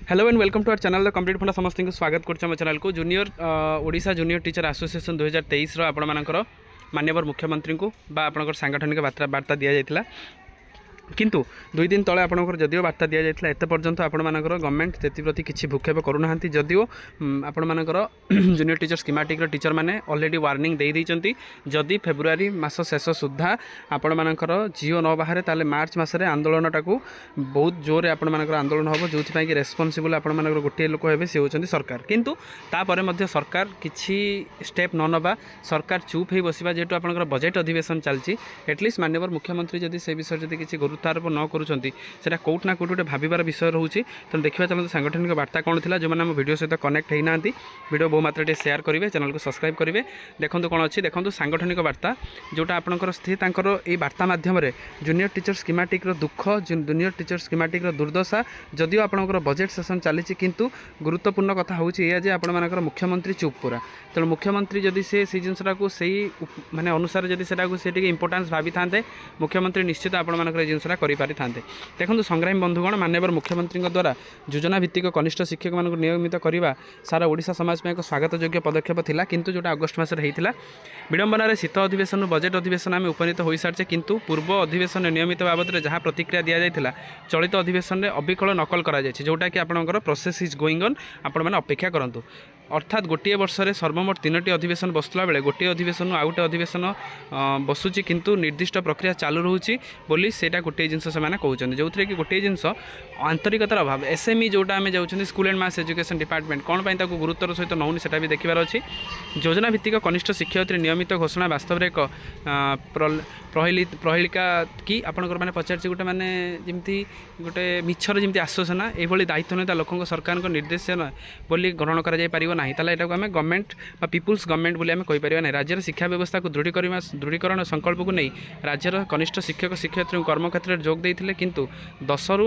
Hello and welcome to our channel the complete फंडा समस्त को स्वागत कर चैनल को junior Odisha junior teacher association 2023 आपण मानकर माननीय मुख्यमंत्री को बा आपनकर सांगठनिक वार्ता दि जाइतिला किंतु 2 दिन तले आपनकर जदियो वार्ता दि जाइतिला एते पर्यंत आपण मानकर गवर्नमेंट तेति प्रति किछि भूक्षेप करू नाहंती जदियो आपण मानकर जूनियर टीचर स्कीमेटिक रो टीचर माने ऑलरेडी वार्निंग दे दैचंती जदि फेब्रुआरी मास शेष सुद्धा आपण मानकर जियो न बाहर ताले मार्च मासरे आंदोलनटा को बहुत जोर आपण मानकर आंदोलन होबो जोथि पई कि रेस्पोंसिबल आपण मानकर गोटे लोक हेबे से होचंती सरकार किंतु तापरे मध्य सरकार किछि स्टेप न नबा सरकार चुप हे बसिबा जेटु आपनकर बजेट अधिवेशन चलची एटलिस्ट माननीय मुख्यमंत्री जदि से विषय जदि किछि गुरुत्वारोप न करूछंती सेटा कोट ना कोट गोटे भाबिबार विषय रहउची त देखिबा चलते सांगठनिक वार्ता कोन थिला जो माने हम वीडियो सहित कनेक्ट हेइ नांती वीडियो बहु मात्रा शेयर करिवे चैनल को सब्सक्राइब करिवे देखंतु कोन अछि देखंतु सांगठनिक वार्ता जोटा आपनकर स्थिति तांकर ए वार्ता माध्यम रे जूनियर टीचर स्कीमेटिक रो दुख जूनियर टीचर स्कीमेटिक रो दुर्दशा जदियो आपनकर बजेट सेशन चलीची किंतु गुरुत्वपूर्ण कथा होउची या जे आपण मानकर मुख्यमंत्री चुप पूरा तेणु मुख्यमंत्री जदि से जिनसटा को सही माने अनुसार जदि सेटा को सेटिके इंपोर्टेंस भाबी थांते मुख्यमंत्री निश्चित आपण मानकर जिनसटा करि पारि थांते देखंतु संग्राम बंधुगण माननीय मुख्यमंत्री द्वारा योजना भित्तिक कनिष्ठ शिक्षक मानक नियमित करवा सारा ओडिशा समाज में एक स्वागत योग्य पदक्षेप थिला किंतु जोटा अगस्त मास हेइतिला विडंबना रे शीत अधिवेशन बजेट अधिवेशन आम उपनीत हो सारे किंतु पूर्व अधिवेशन नियमित बाबद जहाँ प्रतिक्रिया दि जाइथिला चलित अधिवेशन में अविकल नकल करा जायछि जोटा कि आपनकर प्रोसेस इज गोइंग ऑन आपण माने अपेक्षा करंतु अर्थात गोटे वर्ष में सर्वमोट 3टी अधिवेशन बसला बेले गोटे अधिवेशन आउ गोटे अधिवेशन बसुची किंतु निर्दिष्ट प्रक्रिया चालू रोची बोली सेटा गोटे जिनस से कहते जो थे कि गोटे जिनस आंतरिकतार अभाव एसएमई जोटा आम जाऊँ school and mass education department कौन पर गुरुत्वर सहित नौनी सेटा भी देखिबार अच्छी योजना भित्तिक कनिष्ठ शिक्षयित्री नियमित घोषणा वास्तव में एक प्रहेलिका कि आपंकर मैंने पचार गोटे मैंने जमी गोटे मिछर जमी आश्वासना ये दायित्व नहीं लोक सरकार निर्देशन बोली ग्रहण कर ना ताला एटा को आम गवर्नमेंट बा पीपुल्स गवर्नमेंट बोली आम कहीपर ना राज्यर शिक्षा व्यवस्था को दृढ़ीकरण संकल्प को नहीं राज्यर कनिष्ठ शिक्षक शिक्षयित्री कर्मक्षेत्र में जोग देते किंतु 10 रु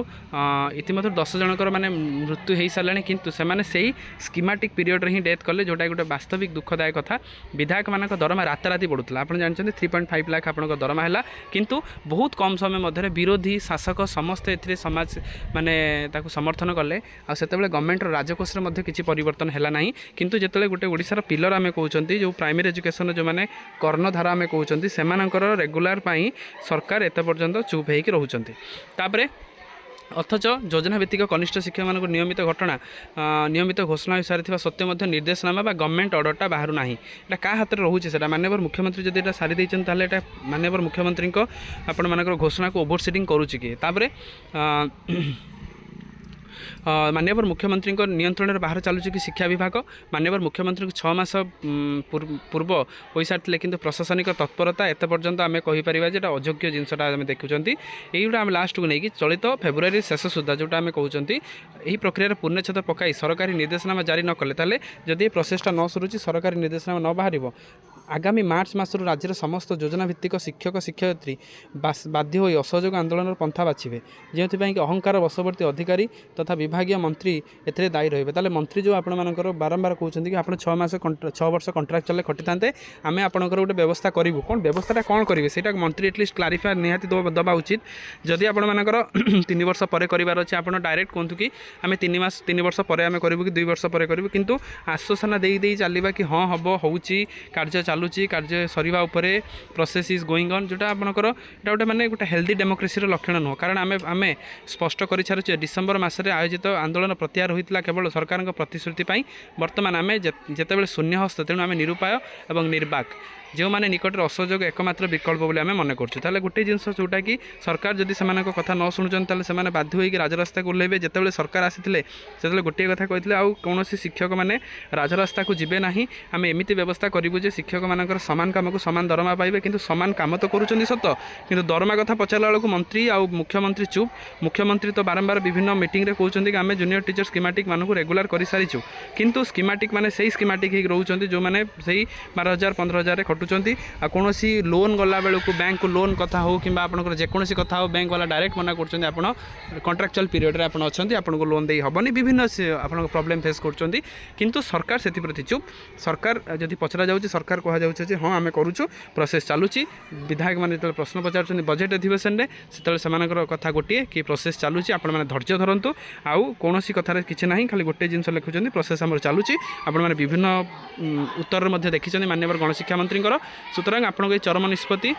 इतिमध्य 10 जनकर माने मृत्यु हो सारे किंतु से स्कीमेटिक पीरियड रे ही डेथ कले जोटा गोटे वास्तविक दुखदायक कथा विधायक मान दरमा राताराति बढ़ुला आप जानते 3.5 लाख आप दरमा है किंतु बहुत कम समय मध्य विरोधी शासक समस्ते ए समाज माने समर्थन कले आते गवर्नमेंट राजकोष में किसी परिवर्तन है ना किंतु जिते गोटे ओडिशार पिलर आम कहते जो प्राइमरी एजुकेशन जो मैंने कर्णधार आम कहते से रेगुलार सरकार एत पर्यंत चुप होकर रोचते अथच योजना भित्तिक कनिष्ठ शिक्षक मान नियमित घटना नियमित घोषणा हो सारी सत्य निर्देशनामा बा गवर्नमेंट ऑर्डरटा बाहर ना यहाँ क्या हाथ में रोचे से माननीय मुख्यमंत्री जब यहाँ सारी देते माननीय मुख्यमंत्री आपण मानकर घोषणा को ओभरसीडिंग करुच्ची किए माननीय मुख्यमंत्री नियंत्रण बाहर चलुची कि शिक्षा विभाग माननीय मुख्यमंत्री 6 मास पूर्व हो सारी कि प्रशासनिक तत्परता एत पर्यंत आम कहीपर जो अयोग्य जिनसा आम देखुं यहीटा आम लास्ट को लेकिन चलित फेब्रुआरी शेष सुधा जोटा आम कहते यही प्रक्रिया पूर्णछेद पकाई सरकारी निर्देशनामा जारी न कले ताले जदि प्रोसेसटा न सरुची सरकारी निर्देशनामा न बाहर आगामी मार्च मासर राज्यर समस्त योजना भित्तिक शिक्षक शिक्षयित्री बाध्य हो असहयोग आंदोलन पंथा बाछे जो कि अहंकार बशवर्ती अधिकारी तथा विभागीय मंत्री एथे दायी रही है मंत्री जो आपंकर बारंबार कहते कि आप 6 वर्ष कंट्राक्चुअल खटी था आम आपंकर गोटे व्यवस्था करूँ कौन व्यवस्था कौन करेंगे से मंत्री एटलिस्ट क्लारिफाई निहाती दबा उचित जदि आपंकर 3 वर्ष पर करार अच्छे आप डायरेक्ट कहतु कि आम 3 वर्ष पर आम करूँ कि 2 वर्ष पर करूँ किंतु आश्वासना दे चलवा कि हाँ हम होची कार्य चलुची कार्य सरीवा उपरे प्रोसेस इज गोइंग ऑन जोटा आपंकर एटा गोटे माने गोटे हेल्दी डेमोक्रेसी लक्षण नुह कारण आम स्पष्ट कर सारी डिसेम्बर मसरे आयोजित आंदोलन प्रत्याहार होता केवल सरकार प्रतिश्रुति बर्तमान आम जिते शून्य हस्त तेणु आम निरुपाय और निर्बाक जो मैंने निकट असहयोग एकमात्र विकल्प बोली आम मन करें गोटे जिनस जोटा कि सरकार जदि से कथा न शुणुचन से बाध्य होकर राजरास्ता को ओह्लैबे जिते सरकार आसी गोटे कथा कहते आउ कौन शिक्षक मैंने राजरास्ता को जीवे ना आम एमती व्यवस्था करूँ जे शिक्षक मान सामान कम को सामान दरमा पाइबे किंतु सामान कम तो करुँच सत कि दरमा कथा पचारा बेलू मंत्री आउ मुख्यमंत्री चुप मुख्यमंत्री तो बारंबार विभिन्न मीटिंग रे कहते कि आम जूनियर टीचर स्कीमेटिक मानक रेगुलार कर सारीचु किंतु स्कीमेटिक माने सही स्कीमेटिक रोच जो मैंने 12,000 15,000 खटुंट आ कौन लोन गला बेलू बैंक को लोन कथा हो कि आपंकर जेकोसी कथा हो बैंक वाला डायरेक्ट मना कर कॉन्ट्रैक्चुअल पीरियड आप आपको लोन दे हेनी विभिन्न आप प्रॉब्लम फेस कर किंतु सरकार से प्रति चुप सरकार जदि पचरा जाऊँगी सरकार कहुचे हाँ आम करुचु प्रोसेस चलुची विधायक मैंने जो प्रश्न पचार बजेट अधिवेशन में से कथा गोटे कि प्रोसेस चलुची आपण मैंने धैर्य धरतु आउ कौन कथार किसी ना खाली गोटे जिन लिखुं प्रोसेस आम चलुची आपण मैंने विभिन्न उत्तर देखी माननीय गणशिक्षा मंत्री सुतरां आपण चरम निष्पत्ति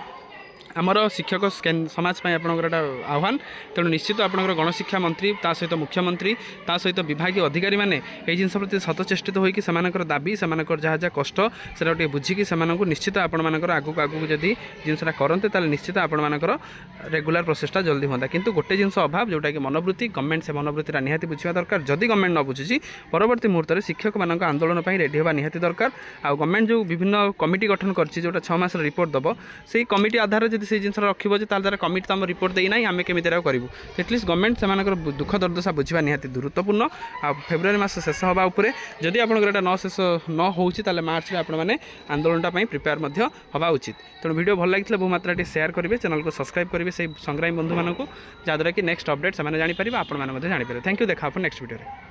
आमर शिक्षक समाज आपंकर आह्वान तेणु निश्चित आपंकर गणशिक्षा मंत्री ता सहित मुख्यमंत्री ता सहित विभाग अधिकारी मैंने जिन प्रति सतचेष्टित होकर से दाबी से जहाँ जहाँ कष्ट से बुझिकी से निश्चित आपर आगू आगू जदि जिनसा करते ताले निश्चित आपर रेगुलर प्रोसेसटा जल्दी हाँ किंतु गोटे जिनस अभाव जोटा कि मनोवृत्ति गवर्नमेंट से मनोवृत्ति निहाती बुझा दरकार जदि गवर्नमेंट न बुझी परवर्त मुहूर्त में शिक्षक मान आंदोलन पर रेडी होगा निहाती दरकार आ गवर्नमेंट जो विभिन्न कमिटी गठन कर जोटा 6 मास रिपोर्ट दब से कमिटी आधार जब से जिन रखिबो तार कमिटी तो आम रिपोर्ट देना आम केमी करूँ एटलिस्ट गवर्नमेंट से दुख दुर्दशा बुझा निहाती गुरुत्वपूर्ण आ फेब्रुआरी मास शेष हवा उपरे जदि आपंकर न शेष न होता मार्च में आपने आंदोलन प्रिपेयर हवा उचित तेणु वीडियो भल लगी बहु मात्रा शेयर करेंगे चैनल को सब्सक्राइब करेंगे से संग्रामी बंधु मानक जहाँद्वारा कि नेक्स्ट अपडेट से जानीपर आपण मैंने जानीपर थैंक यू देखा नेक्स्ट वीडियो।